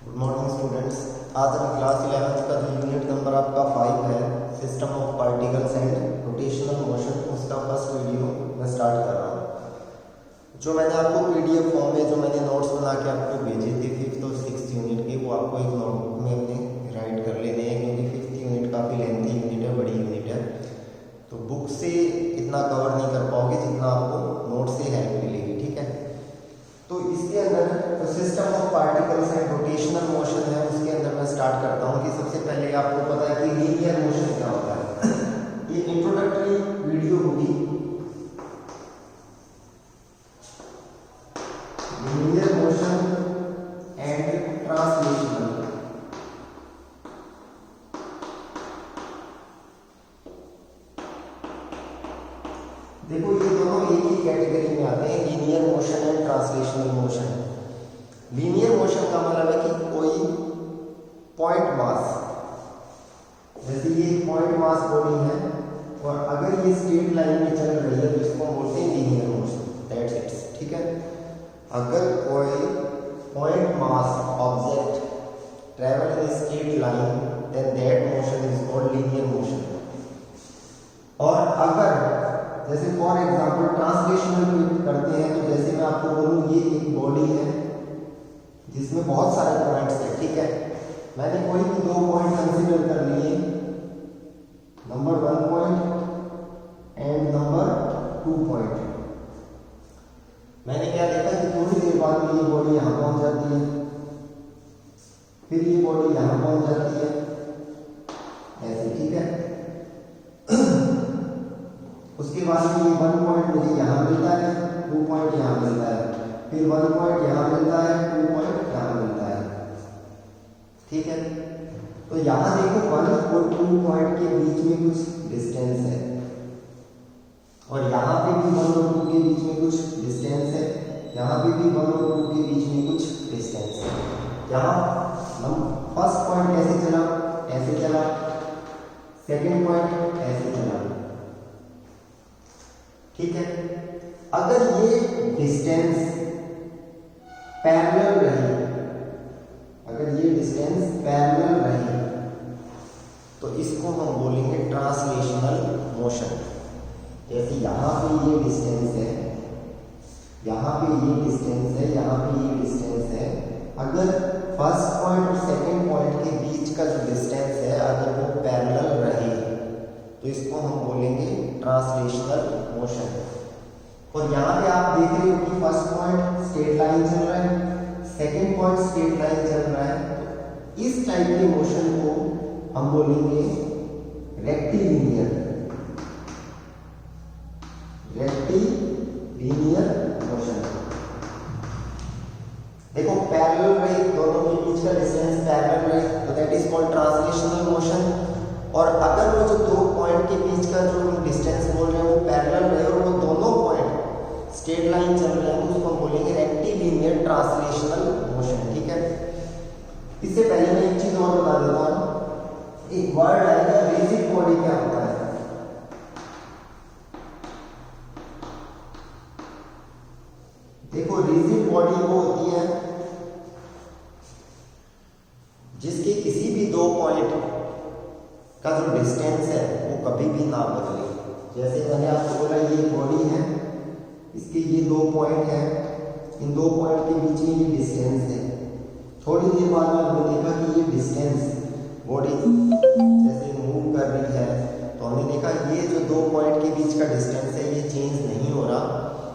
Good morning students. आज अभी class 11th का जो यूनिट नंबर आपका 5 है, system of particles and rotational motion, उसका फर्स्ट वीडियो मैं स्टार्ट कर रहा हूँ। जो मैंने आपको पीडीएफ फॉर्म में जो मैंने नोट्स बना के आपको भेजे थे 5th और 6th यूनिट के, वो आपको एक नोटबुक में अपने राइट कर लेने हैं, क्योंकि 5th यूनिट काफ़ी लेंथी यूनिट है, बड़ी यूनिट है, तो बुक से इतना कवर नहीं कर पाओगे जितना आपको नोट से हेल्प मिलेगी। ठीक है, तो इसके अंदर जो system of particles and rotational motion है, उसके अंदर मैं स्टार्ट करता हूँ कि सबसे पहले आपको पता है कि लीनियर मोशन क्या होता है। ये इंट्रोडक्टरी वीडियो होगी। Linear motion and translational. देखो, ये दोनों एक ही कैटेगरी में आते हैं, linear motion and translational motion. Linear motion का मतलब है कि कोई पॉइंट मास, जैसे ये पॉइंट मास बॉडी है और अगर ये स्ट्रेट लाइन में चल रही है तो इसको हम बोलते हैं लीनियर मोशन। That's it. ठीक है, अगर कोई point mass object travel in straight line then that motion is called linear motion. और अगर जैसे फॉर एग्जांपल ट्रांसलेशनल करते हैं, तो जैसे मैं आपको बोलूँ ये एक बॉडी है जिसमें बहुत सारे पॉइंट्स हैं। ठीक है, मैंने कोई भी दो पॉइंट कंसीडर कर लिए, number 1 point and number 2 point. मैंने क्या देखा कि थोड़ी देर बाद में ये बॉडी यहाँ पहुंच जाती है, फिर ये बॉडी यहाँ पहुंच जाती है, ऐसे। ठीक है, उसके बाद में ये 1 पॉइंट मुझे यहाँ मिलता है, 2 पॉइंट यहाँ मिलता है, फिर 1 पॉइंट यहाँ मिलता है, 2 पॉइंट यहाँ मिलता है। ठीक है, तो यहाँ देखो 1 और 2 पॉइंट के बीच में कुछ डिस्टेंस है, और यहाँ पे भी 1 और 2 के बीच में कुछ डिस्टेंस है, यहाँ पे भी 1 और 2 के बीच में कुछ डिस्टेंस है। यहाँ फर्स्ट पॉइंट कैसे चला, ऐसे चला, सेकेंड पॉइंट ऐसे चला। ठीक है, अगर ये डिस्टेंस पैरेलल रही, अगर ये डिस्टेंस पैरेलल रही, तो इसको हम बोलेंगे ट्रांसलेशनल मोशन। जैसे यहाँ पे ये डिस्टेंस है, यहाँ पे ये डिस्टेंस है, यहाँ पे ये डिस्टेंस है, अगर फर्स्ट पॉइंट और सेकेंड पॉइंट के बीच का जो डिस्टेंस है अगर वो पैरेलल रहे, तो इसको हम बोलेंगे ट्रांसलेशनल मोशन। और यहाँ पे आप देख रहे हो कि फर्स्ट पॉइंट स्ट्रेट लाइन चल रहा है, सेकेंड पॉइंट स्ट्रेट लाइन चल रहा है, तो इस टाइप के मोशन को हम बोलेंगे रेक्टिलिनियर, रेक्टिलिनियर मोशन। देखो, पैरेलल रहे, दोनों के बीच का डिस्टेंस पैरेलल रहे, तो that is called translational motion. और अगर वो जो दो पॉइंट के बीच का जो डिस्टेंस बोल रहे हैं वो पैरेलल रहे और वो दोनों पॉइंट स्ट्रेट लाइन चल रहे हैं, तो उसको हम बोलेंगे रेक्टिलिनियर ट्रांसलेशनल मोशन। ठीक है, इससे पहले मैं एक चीज और बता देता हूँ, एक वर्ड आएगा रिजिड बॉडी। क्या होता है? देखो, रिजिड बॉडी वो होती है जिसके किसी भी दो पॉइंट का जो डिस्टेंस है वो कभी भी ना बदले। जैसे मैंने आपको बोला ये बॉडी है, इसके ये 2 पॉइंट है, इन 2 पॉइंट के बीच में ये डिस्टेंस है। थोड़ी देर बाद में हमने देखा कि ये डिस्टेंस बॉडी जैसे मूव कर रही है, तो हमने देखा ये जो 2 पॉइंट के बीच का डिस्टेंस है ये चेंज नहीं हो रहा,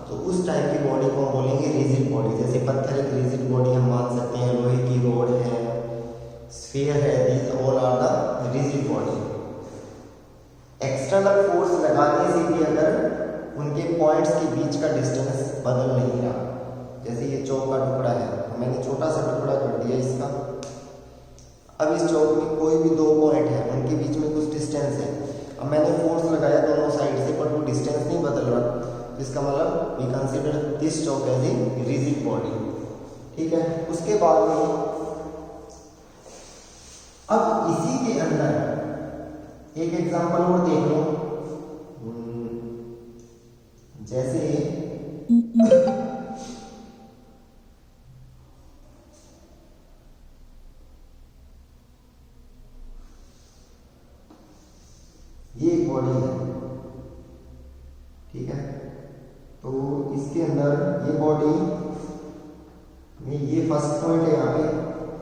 तो उस टाइप की बॉडी को हम बोलेंगे रिजिड बॉडी। जैसे पत्थर एक रिजिड बॉडी हम मान सकते हैं, लोहे की रोड है, स्फीयर है, these all are the rigid body. External force लगाने से भी अगर उनके पॉइंट्स के बीच का डिस्टेंस बदल नहीं रहा, जैसे ये चौक का टुकड़ा है, मैंने छोटा सा टुकड़ा कर दिया इसका, अब इस चौक में कोई भी 2 पॉइंट है, उनके बीच में कुछ डिस्टेंस है, अब मैंने फोर्स लगाया दोनों साइड से, पर वो डिस्टेंस नहीं बदल रहा, इसका मतलब we consider this chalk as a rigid body. ठीक है, उसके बाद में अब इसी के अंदर एक एग्जांपल और देख लो, जैसे ये एक बॉडी है, ठीक है। तो इसके अंदर ये बॉडी में ये फर्स्ट पॉइंट है यहाँ पे,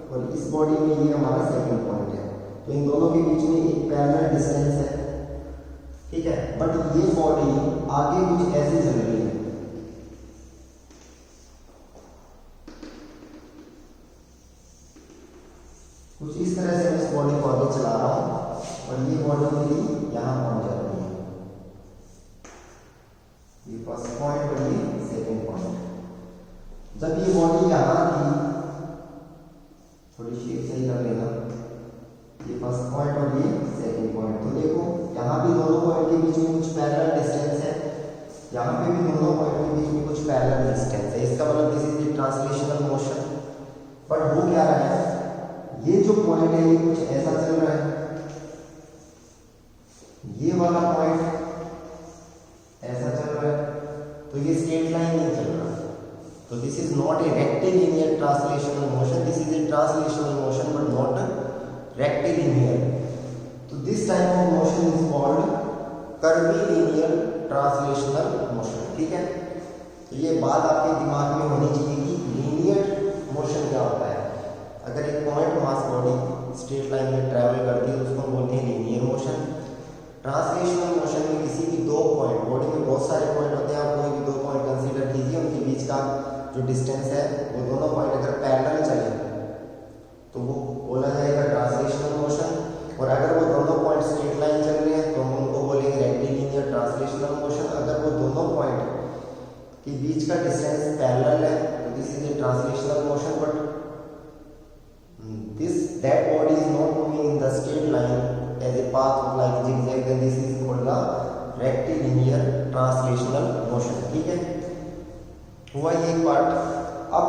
और इस बॉडी में ये हमारा सेकंड पॉइंट है। तो इन दोनों के बीच में एक पैरेलल डिस्टेंस है, ठीक है। बट ये बॉडी आगे कुछ ऐसे चल रही है, कुछ इस तरह से मैं इस बॉडी को आगे चला रहा हूं, और ये बॉडी मेरी यहां पहुंच जाती है, ये फर्स्ट पॉइंट और ये सेकंड पॉइंट। जब ये बॉडी यहां थी, थोड़ी शेप सही कर लेना, ये फर्स्ट पॉइंट और ये सेकंड पॉइंट। तो देखो यहाँ भी दोनों पॉइंट के बीच में कुछ पैरेलल डिस्टेंस है, यहाँ पे भी दोनों पॉइंट के बीच में कुछ पैरेलल डिस्टेंस है। इसका मतलब this is the translational motion. But वो क्या रहा है, ये जो पॉइंट है ये कुछ ऐसा चल रहा है, ये वाला पॉइंट ऐसा चल रहा है, तो ये स्ट्रेट लाइन नहीं चल रहा। तो this is not a rectilinear translational motion, this is a translational motion but not rectilinear. तो this type of motion is called curvilinear translational motion, ठीक है। तो ये बात आपके दिमाग में होनी चाहिए कि लीनियर मोशन क्या होता है। अगर एक point mass body straight line में ट्रैवल करती है तो उसको बोलते हैं लीनियर मोशन। ट्रांसलेशनल मोशन में किसी भी दो पॉइंट, बॉडी में बहुत सारे पॉइंट होते हैं, आप कोई भी दो पॉइंट कंसीडर कीजिए, उनके बीच का जो डिस्टेंस है वो दोनों पॉइंट अगर पैरेलल चले तो वो बोला जाएगा ट्रांसलेशनल मोशन। और अगर वो दोनों पॉइंट स्ट्रेट लाइन चल रहे हैं तो हम उनको बोलेंगे रेक्टिलिनियर ट्रांसलेशनल मोशन। अगर वो दोनों पॉइंट के बीच का डिस्टेंस पैरेलल है तो this is a translational motion, but that body is not moving in the straight line as a path like zigzag, then this is called the rectilinear translational motion, ठीक है। हुआ ये एक part. अब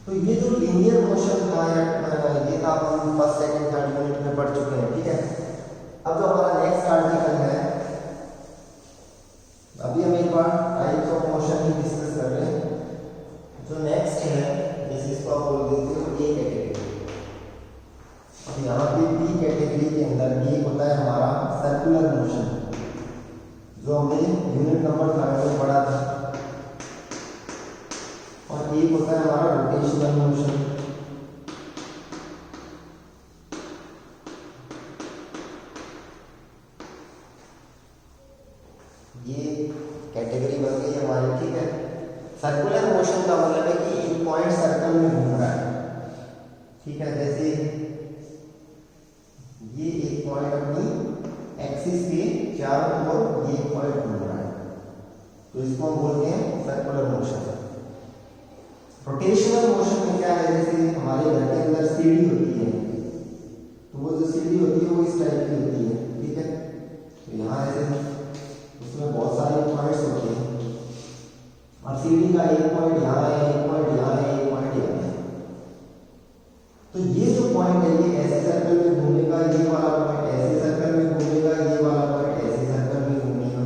तो ये जो लीनियर मोशन था ये था हम फर्स्ट सेकंड थर्ड यूनिट में पढ़ चुके हैं, ठीक है। अब जो हमारा नेक्स्ट आर्टिकल है, अभी हम एक बार टाइप्स ऑफ मोशन ही डिस्कस कर रहे हैं। जो नेक्स्ट है जैसे इसको आप बोल देते हो ए कैटेगरी। अब यहाँ पे बी कैटेगरी के अंदर एक होता है हमारा सर्कुलर मोशन, जो हमने यूनिट नंबर 3 में पढ़ा था, और एक होता है हमारा रोटेशनल मोशन। ये कैटेगरी बन गई हमारी, ठीक है। सर्कुलर मोशन का मतलब है कि एक पॉइंट सर्कल में घूम रहा है, ठीक है। जैसे ये एक पॉइंट अपनी एक्सिस के चारों ओर ये पॉइंट घूम रहा है, तो इसको हम बोलते हैं सर्कुलर मोशन। रोटेशनल मोशन में क्या है, जैसे हमारे घर के अंदर सीढ़ी होती है, तो वो जो सीढ़ी होती है वो इस टाइप की होती है, ठीक है। तो यहाँ ऐसे उसमें बहुत सारे पॉइंट्स होते हैं, और सीढ़ी का एक पॉइंट यहाँ है, एक पॉइंट यहाँ है, एक पॉइंट यहाँ है। तो ये जो पॉइंट है ये ऐसे सर्कल में घूमेगा, ये वाला पॉइंट ऐसे सर्कल में घूमेगा, ये वाला पॉइंट ऐसे सर्कल में घूमेगा।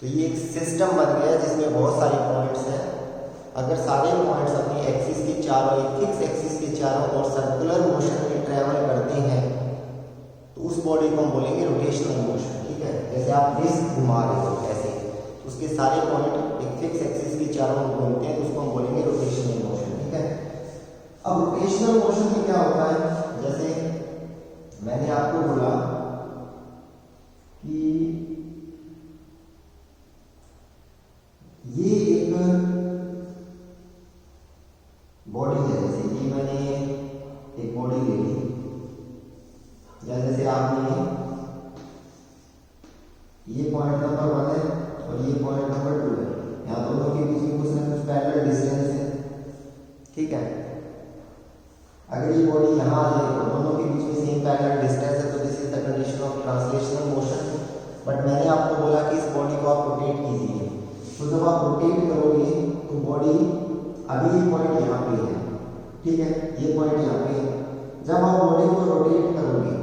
तो ये एक सिस्टम बन गया जिसमें बहुत सारे पॉइंट्स हैं। अगर सारे पॉइंट्स अपनी एक्सिस के चारों, एक फिक्स एक्सिस के चारों और सर्कुलर मोशन में ट्रेवल करते हैं तो उस बॉडी को हम बोलेंगे रोटेशनल मोशन, ठीक है। जैसे आप डिस्क घुमा रहे हो ऐसे, उसके सारे पॉइंट एक फिक्स एक्सिस के चारों ओर घूमते हैं तो उसको हम बोलेंगे रोटेशनल मोशन, ठीक है। अब रोटेशनल मोशन में क्या होता है, जैसे मैंने आपको बोला कि ये एक बॉडी है, जैसे कि मैंने एक बॉडी ले ली, या जैसे आपने ये पॉइंट नंबर 1 है और ये पॉइंट नंबर 2 है, यहाँ दोनों के बीच में कुछ ना कुछ पैरेलल डिस्टेंस है, ठीक है। अगर ये बॉडी यहाँ आ जाए और दोनों के बीच में सेम पैरेलल डिस्टेंस है तो this is the condition of translational motion. But मैंने आपको बोला कि इस बॉडी को आप रोटेट कीजिए, तो जब आप रोटेट करोगे तो बॉडी, अभी ये पॉइंट यहाँ पे है, ठीक है, ये पॉइंट यहाँ पे है। जब आप बॉडी को रोटेट करोगे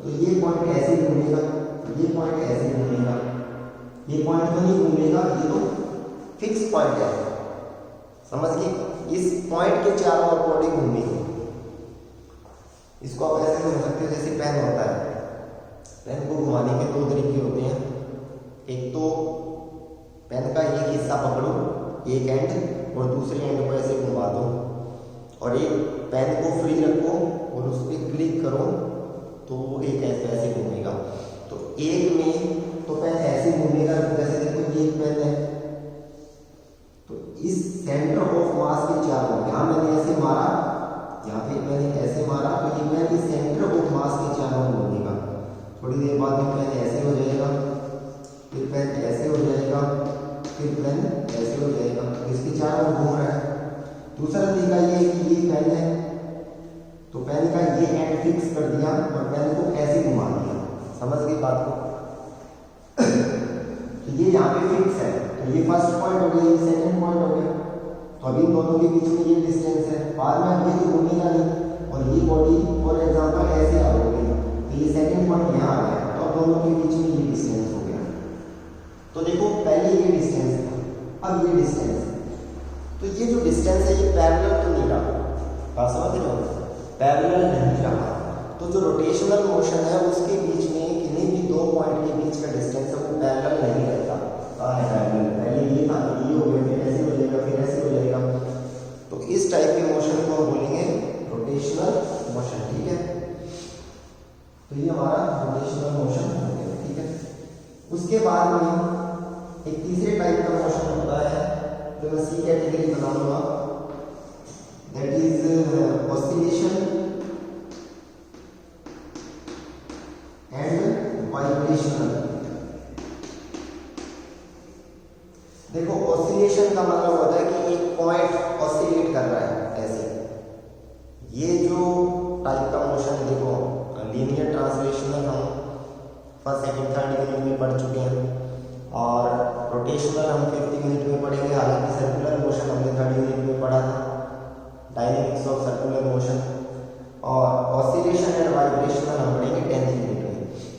तो ये पॉइंट ऐसे घूमेगा, ये पॉइंट ऐसे घूमेगा, ये पॉइंट तो नहीं घूमेगा, ये तो फिक्स पॉइंट है, समझ गए। इस पॉइंट के चारों ओर बॉडी घूमेगी। इसको आप ऐसे समझ सकते हो जैसे पेन होता है, पेन को घुमाने के दो तरीके होते हैं। एक तो पेन का एक हिस्सा पकड़ो एक एंड और दूसरे एंड को ऐसे घुमा दो, और एक पेन को फ्री रखो और उस पर क्लिक करो तो वो एक ऐसे घूमेगा। तो एक में तो पेन ऐसे घूमेगा, जैसे देखो ये एक पेन है, तो इस सेंटर ऑफ मास के चारों, यहाँ मैंने ऐसे मारा, यहाँ पे मैंने ऐसे मारा, तो ये पेन इस सेंटर ऑफ मास के चारों घूमेगा। थोड़ी देर बाद में पेन ऐसे हो जाएगा, फिर पेन ऐसे हो जाएगा, फिर पेन ऐसे हो जाएगा, तो इसके चारों घूम रहा है। दूसरा तरीका ये है कि ये पेन है, तो पेन का ये एंड फिक्स कर दिया और पेन को ऐसे घुमा दिया। समझ गई बात को? तो ये यहाँ पे फिक्स है, तो ये फर्स्ट पॉइंट हो गया, ये सेकंड पॉइंट हो गया। तो अभी दोनों के बीच में ये डिस्टेंस है, बाद में ये तो घूमेगा नहीं, और ये बॉडी फॉर एग्जांपल ऐसे आ गई, तो ये सेकंड पॉइंट यहाँ आ गया, तो अब दोनों के बीच में ये डिस्टेंस हो गया। तो देखो पहले ये डिस्टेंस था, अब ये डिस्टेंस है, तो ये जो डिस्टेंस है ये पैरेलल तो नहीं रहा, बात समझ रहे हो? पैरेलल नहीं रहा। तो जो रोटेशनल मोशन है उसके बीच में किन्हीं भी दो पॉइंट के बीच का डिस्टेंस है वो पैरेलल नहीं रहता। पैरेलल पहले ये था, ये हो गया, फिर ऐसे हो जाएगा, फिर ऐसे हो जाएगा। तो इस टाइप के मोशन को हम बोलेंगे रोटेशनल मोशन, ठीक है? तो ये हमारा रोटेशनल मोशन हो गया, ठीक है? उसके बाद में एक तीसरे टाइप का मोशन होता है जो मैं सी कैटेगरी बनाऊंगा, that is oscillation and vibrational. देखो ऑसिलेशन का मतलब होता है कि एक पॉइंट ऑसिलेट कर रहा है ऐसे। ये जो टाइप का मोशन है, देखो लीनियर ट्रांसलेशनल हम फर्स्ट सेकंड थर्ड यूनिट में पढ़ चुके हैं, और रोटेशनल हम 5th यूनिट में पढ़ेंगे। हालांकि सर्कुलर मोशन हमने 3rd यूनिट में पढ़ा था, डायनेमिक्स ऑफ सर्कुलर मोशन, और ऑसिलेशन एंड वाइब्रेशनल हम पढ़ेंगे 10th यूनिट में।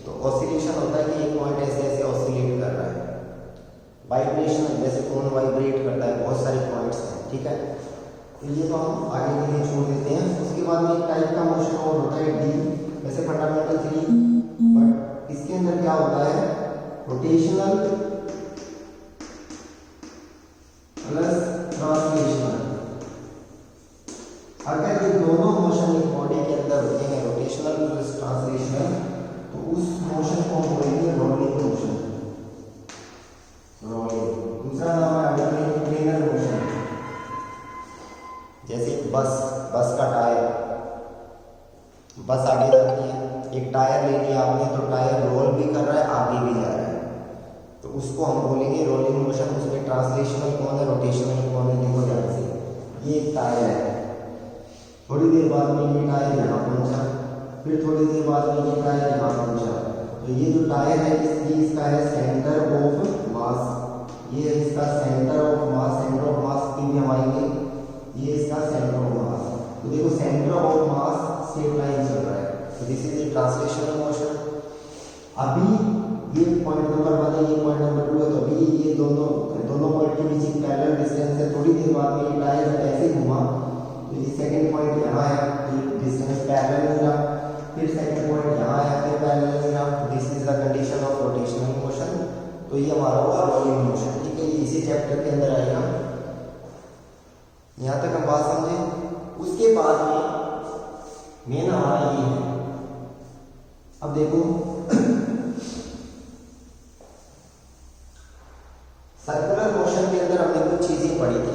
तो ऑसिलेशन होता है कि एक पॉइंट ऐसे ऐसे ऑसिलेट कर रहा है, वाइब्रेशनल जैसे फोन वाइब्रेट करता है, बहुत सारे पॉइंट्स हैं, ठीक है? तो ये तो हम आगे के लिए छोड़ देते हैं। उसके बाद में एक टाइप का मोशन और होता है डी, वैसे फंडामेंटल 3, बट इसके अंदर क्या होता है, रोटेशनल प्लस ट्रांसलेशनल। अगर ये दोनों मोशन एक बॉडी के अंदर होते हैं, रोटेशनल प्लस ट्रांसलेशनल, तो उस मोशन को हम बोलेंगे रोलिंग मोशन, रोलिंग। दूसरा नाम है प्लेनर मोशन, जैसे बस का टायर, बस आगे जाती है, एक टायर ले लिया आपने, तो टायर रोल भी कर रहा है, आगे भी जा रहा है, तो उसको हम बोलेंगे रोलिंग मोशन। उसमें ट्रांसलेशनल कौन है, रोटेशनल कौन है? देखो ध्यान से, ये एक टायर है, थोड़ी देर बाद में ये टायर यहाँ पहुंचा, फिर थोड़ी देर बाद में ये टायर यहाँ पहुंचा। तो ये जो टायर है इसका है सेंटर ऑफ मास, ये इसका centre of mass, centre of mass की भी हम आएंगे, ये इसका सेंटर ऑफ मास। तो देखो centre of mass straight line चल रहा है, तो this is the translational motion. अभी ये पॉइंट नंबर 1 है, ये पॉइंट नंबर 2 है, तो अभी ये दोनों पॉइंट के बीच एक पैरेलल डिस्टेंस है। थोड़ी देर बाद में ये टायर ऐसे घुमा, तो ये सेकंड पॉइंट यहाँ है, ये डिस्टेंस पैरेलल मिला, फिर सेकंड पॉइंट यहाँ है, फिर पैरेलल मिला। This is the condition of rotational motion. तो ये हमारा हुआ रोलिंग मोशन, ठीक है? ये इसी चैप्टर के अंदर आएगा। यहाँ तक हम बात समझे। उसके बाद में मेन हमारा ये है, अब देखो सर्कुलर मोशन के अंदर हमने कुछ चीजें पढ़ी थी,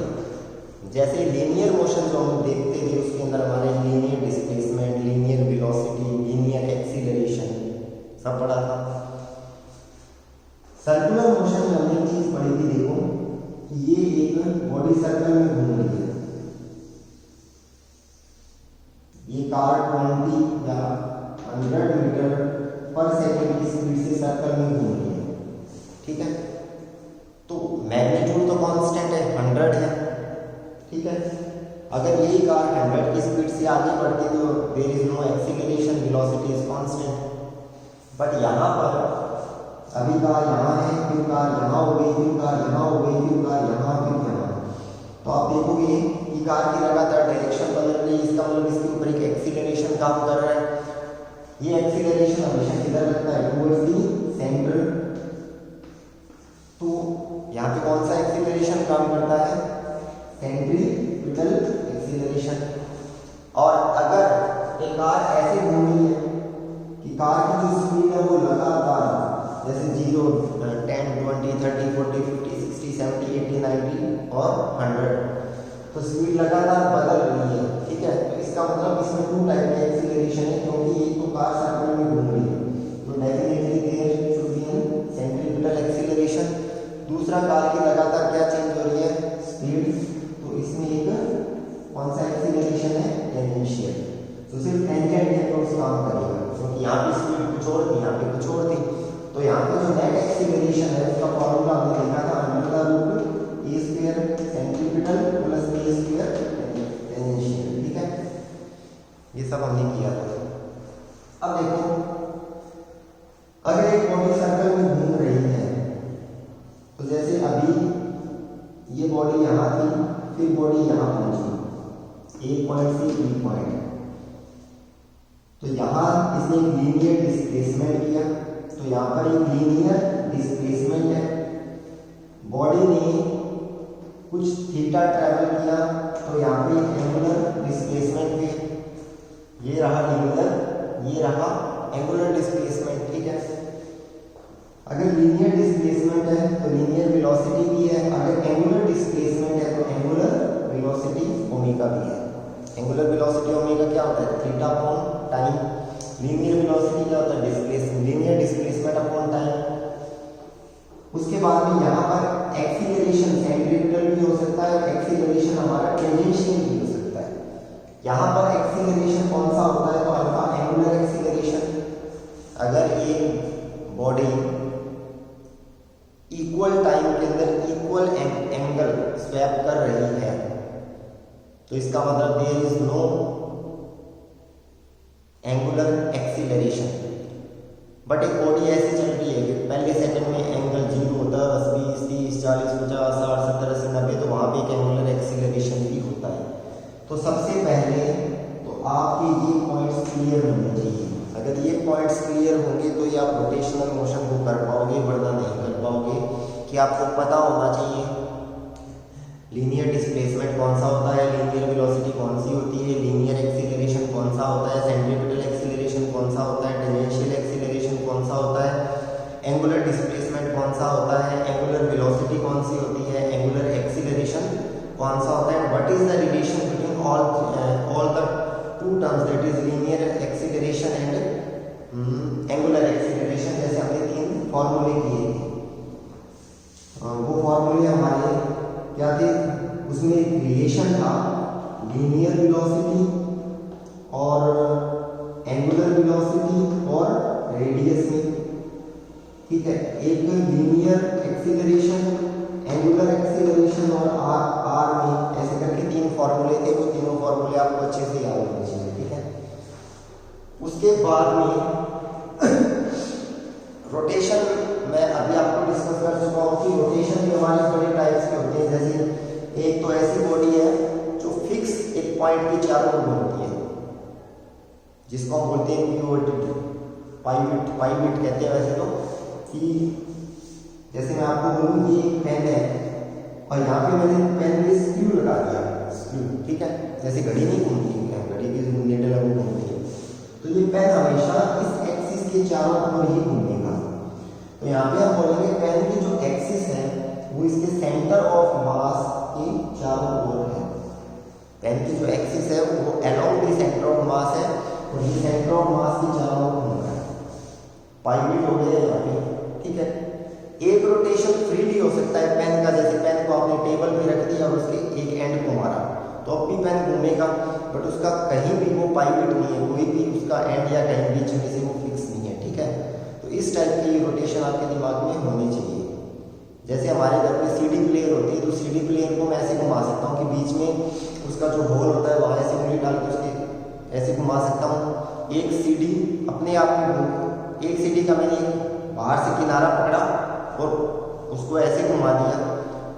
जैसे लीनियर मोशन जो हम देखते थे उसके अंदर हमारे linear displacement, linear velocity, linear acceleration सब पढ़ा था। सर्कुलर मोशन में हमने चीज पढ़ी थी, देखो कि ये एक बॉडी सर्कल में घूम रही है, ये कार 20 या 100 मीटर पर सेकेंड की स्पीड से सर्कल में घूम रही है, ठीक है? तो मैग्नीट्यूड तो कांस्टेंट है, 100 है, ठीक है? अगर यही कार 100 की स्पीड से आगे बढ़ती तो there is no acceleration, velocity is constant. But यहाँ पर अभी कार यहाँ है, फिर कार यहाँ हो गई, फिर कार यहाँ हो गई, फिर कार यहाँ, फिर यहाँ। तो आप देखोगे कि कार की लगातार डायरेक्शन बदल रही है, इसका मतलब इसके ऊपर एक एक्सीलरेशन काम कर रहा है। ये एक्सीलरेशन हमेशा किधर लगता है, टुवर्ड्स दी सेंटर। तो यहाँ पे कौन सा एक्सीलरेशन काम करता है, सेंट्रीपिटल एक्सीलरेशन। और अगर एक कार ऐसे घूम रही है कि कार की जो स्पीड है वो लगातार जैसे 0, 10, 20, 30, 40, 50, 60, 70, 80, 90 और 100, तो स्पीड लगातार बदल रही है, ठीक है। तो इसका मतलब इसमें 2 टाइप के एक्सीलरेशन है, क्योंकि एक तो कार सर्कल में घूम रही है, तो definitely there should be an centripetal acceleration. दूसरा, कार की लगातार क्या चेंज हो रही है, स्पीड, तो इसमें एक कौन सा एक्सीलरेशन है, टेंजेंशियल। तो सिर्फ टेंजेंट है तो उस काम करेगा, क्योंकि यहाँ पे स्पीड कुछ और थी, यहाँ पे कुछ और थी। तो यहाँ पे जो नेट एक्सीलरेशन है उसका फॉर्मूला हमने देखा था, √a² centripetal plus a² tangential, ठीक है। ये सब हमने किया था। अब देखो, अगर एक बॉडी सर्कल में घूम रही है, तो जैसे अभी ये बॉडी यहाँ थी, फिर बॉडी यहाँ पहुंची, एक पॉइंट से बी पॉइंट, तो यहाँ इसने एक लीनियर डिस्प्लेसमेंट किया, तो यहाँ पर एक लीनियर डिस्प्लेसमेंट है। बॉडी ने कुछ थीटा ट्रैवल किया, तो यहाँ पे एक एंगुलर डिस्प्लेसमेंट है, ये रहा लीनियर, ये रहा एंगुलर डिस्प्लेसमेंट, ठीक है। अगर लीनियर डिस्प्लेसमेंट है तो लीनियर वेलोसिटी भी है, अगर एंगुलर डिस्प्लेसमेंट है तो एंगुलर वेलोसिटी ओमेगा भी है। एंगुलर वेलोसिटी ओमेगा क्या होता है, theta upon time. Linear velocity क्या होता है, displacement, linear displacement upon time. उसके बाद में यहाँ पर एक्सीलरेशन सेंट्रीपिटल भी हो सकता है, एक्सीलरेशन हमारा टेंजेंशियल भी हो सकता है। यहाँ पर एक्सीलरेशन कौन सा होता है, तो अल्फा एंगुलर एक्सीलरेशन। अगर एक बॉडी इक्वल टाइम के अंदर इक्वल एंगल स्वैप कर रही है, तो इसका मतलब there is no angular acceleration. But एक बॉडी ऐसी चल रही है कि पहले सेकंड में एंगल 0, 10, 20, 30, 40, 50, 60, 70, 80, 90, तो वहाँ पे एक एंगुलर एक्सीलरेशन भी होता है। तो सबसे पहले तो आपके ये पॉइंट्स क्लियर होने चाहिए। अगर ये पॉइंट्स क्लियर होंगे तो ये आप रोटेशनल मोशन को कर पाओगे, वरना नहीं कर पाओगे। कि आपको पता होना चाहिए लीनियर डिस्प्लेसमेंट कौन सा होता है, लीनियर वेलोसिटी कौन सी होती है, लीनियर एक्सीलरेशन कौन सा होता है, सेंट्रीपिटल एक्सीलरेशन कौन सा होता है, टेंजेंशियल एक्सीलरेशन कौन सा होता है, एंगुलर डिस्प्लेसमेंट कौन सा होता है, एंगुलर वेलोसिटी कौन सी होती है, एंगुलर एक्सीलरेशन कौन सा होता है, what is the relation between all the two terms, that is linear acceleration and angular acceleration. जैसे हमने 3 फॉर्मूले किए थे, वो फॉर्मूले हमारे क्या थे, उसमें एक रिलेशन था लीनियर वेलोसिटी और एंगुलर वेलोसिटी और रेडियस में, ठीक है। एक लीनियर एक्सीलरेशन, एंगुलर एक्सीलरेशन और आर में, ऐसे करके 3 फॉर्मूले थे। वो तीनों फॉर्मूले आपको अच्छे से याद होने चाहिए, ठीक है। उसके बाद में रोटेशन मैं अभी आपको डिस्कस कर चुका हूँ कि रोटेशन भी हमारे बड़े टाइप्स के होते हैं। जैसे एक तो ऐसी बॉडी है जो फिक्स एक पॉइंट के चारों ओर घूमती है, जिसको हम बोलते हैं पिवोट, पाइवट कहते हैं वैसे तो। कि जैसे मैं आपको बोलूँ कि एक पेन है और यहाँ पे मैंने पेन में स्क्रू लगा दिया, स्क्रू, ठीक है। जैसे घड़ी नहीं घूमती है, घड़ी की जो नीडल है वो घूमती है, तो ये पेन हमेशा इस एक्सिस के चारों ओर ही घूमेगा। तो यहाँ पे हम बोलेंगे पेन की जो एक्सिस है वो इसके सेंटर ऑफ मास के चारों ओर है। पेन की जो एक्सिस है वो along the centre of mass है और ये सेंटर ऑफ मास के चारों ओर घूम रहा है। पाइवट हो गया यहाँ पे, ठीक है। एक रोटेशन फ्रीली हो सकता है पेन का, जैसे पेन को आपने टेबल पे रख दिया और उसके एक एंड को मारा तो अब भी पेन घूमेगा, बट उसका कहीं भी वो पाइवट नहीं है, कोई भी उसका एंड या कहीं बीच में से वो फिक्स नहीं है, ठीक है। तो इस टाइप की रोटेशन आपके दिमाग में होनी चाहिए। जैसे हमारे घर पे सीडी प्लेयर होती है, तो सीडी प्लेयर को मैं ऐसे घुमा सकता हूँ कि बीच में उसका जो होल होता है वहाँ ऐसे उंगली डाल के उसके ऐसे घुमा सकता हूँ। एक सीडी अपने आप में, एक सीडी का मैंने बाहर से किनारा पकड़ा और उसको ऐसे घुमा दिया,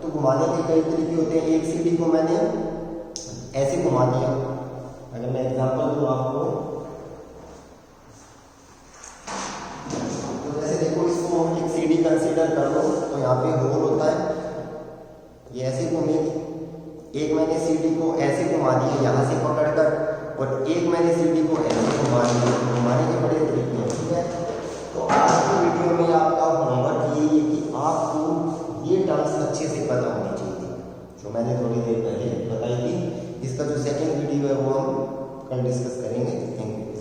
तो घुमाने के कई तरीके होते हैं। एक सीडी को मैंने ऐसे घुमा दिया, अगर मैं एग्जांपल दूं आपको, तो जैसे देखो इसको एक सीडी कंसीडर कर लो, तो यहाँ पे होल होता है, ये ऐसे घूमेगी। एक मैंने सीडी को ऐसे घुमा दिया यहाँ से पकड़कर, और एक मैंने सीडी को ऐसे घुमा दिया। घुमाने के बड़े तरीके हैं, ठीक है। तो आज की वीडियो में आपका होमवर्क ये है कि आपको ये टर्म्स अच्छे से पता होनी चाहिए जो मैंने थोड़ी देर पहले बताई थी। इसका जो सेकंड वीडियो है वो हम कल डिस्कस करेंगे। Thank you.